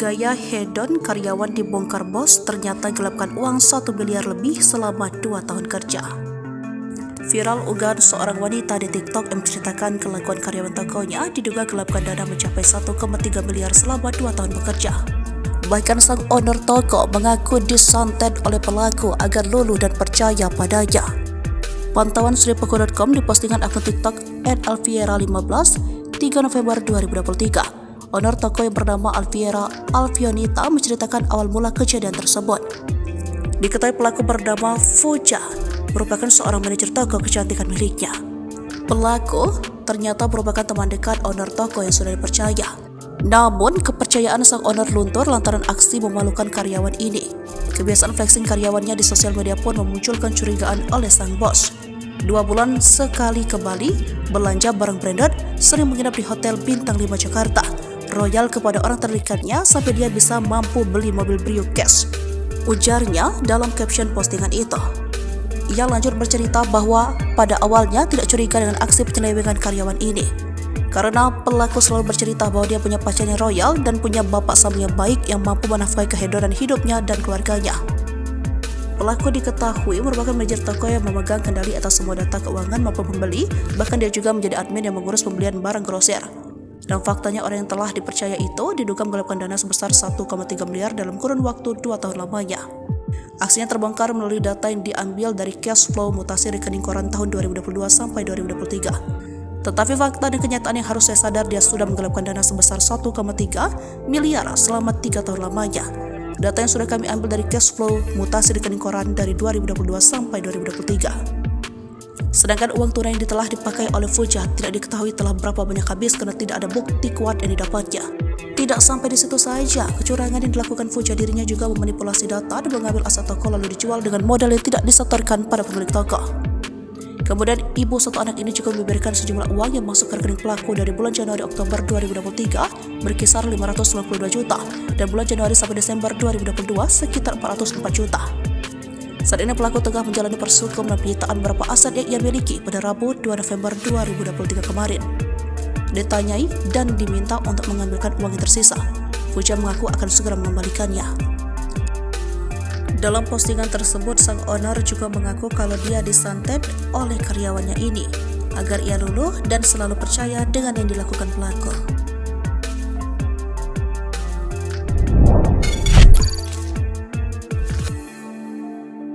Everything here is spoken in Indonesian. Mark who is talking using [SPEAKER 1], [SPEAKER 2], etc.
[SPEAKER 1] Gaya hedon karyawan dibongkar bos ternyata gelapkan uang 1 miliar lebih selama 2 tahun kerja. Viral unggahan seorang wanita di TikTok yang menceritakan kelakuan karyawan tokonya diduga gelapkan dana mencapai 1,3 miliar selama 2 tahun bekerja. Bahkan sang owner toko mengaku disantet oleh pelaku agar luluh dan percaya padanya. Pantauan sripaku.com di postingan akun TikTok @alviera15 3 November 2023. Owner toko yang bernama Alviera Alfionita menceritakan awal mula kejadian tersebut. Diketahui pelaku bernama Fuja merupakan seorang manajer toko kecantikan miliknya. Pelaku ternyata merupakan teman dekat owner toko yang sudah dipercaya. Namun kepercayaan sang owner luntur lantaran aksi memalukan karyawan ini. Kebiasaan flexing karyawannya di sosial media pun memunculkan curigaan oleh sang bos. 2 bulan sekali ke Bali, belanja barang branded, sering menginap di hotel bintang 5 Jakarta, royal kepada orang terdekatnya sampai dia bisa mampu beli mobil Brio cash, ujarnya dalam caption postingan itu. Ia lanjut bercerita bahwa pada awalnya tidak curiga dengan aksi penyelewengan karyawan ini, karena pelaku selalu bercerita bahwa dia punya pacar yang royal dan punya bapak sambung yang baik yang mampu menafkahi kehidupan hidupnya dan keluarganya. Pelaku diketahui merupakan manajer toko yang memegang kendali atas semua data keuangan maupun pembeli, bahkan dia juga menjadi admin yang mengurus pembelian barang grosir. Dan faktanya orang yang telah dipercaya itu diduga menggelapkan dana sebesar 1,3 miliar dalam kurun waktu 2 tahun lamanya. Aksinya terbongkar melalui data yang diambil dari cash flow mutasi rekening koran tahun 2022 sampai 2023. Tetapi fakta dan kenyataan yang harus saya sadar, dia sudah menggelapkan dana sebesar 1,3 miliar selama 3 tahun lamanya. Data yang sudah kami ambil dari cash flow mutasi rekening koran dari 2022 sampai 2023. Sedangkan uang tunai yang telah dipakai oleh Fuja tidak diketahui telah berapa banyak habis karena tidak ada bukti kuat yang didapatnya. Tidak sampai di situ saja, kecurangan yang dilakukan Fuja, dirinya juga memanipulasi data dan mengambil aset toko lalu dijual dengan modal yang tidak disetorkan pada pemilik toko. Kemudian ibu satu anak ini juga memberikan sejumlah uang yang masuk ke rekening pelaku dari bulan Januari-Oktober 2023 berkisar 592 juta dan bulan Januari sampai Desember 2022 sekitar 404 juta. Saat ini pelaku tengah menjalani proses hukum dan penyitaan beberapa aset yang ia miliki pada Rabu 2 November 2023 kemarin. Ditanyai dan diminta untuk mengambilkan uang yang tersisa, Fuja mengaku akan segera mengembalikannya. Dalam postingan tersebut, sang owner juga mengaku kalau dia disantet oleh karyawannya ini agar ia luluh dan selalu percaya dengan yang dilakukan pelaku.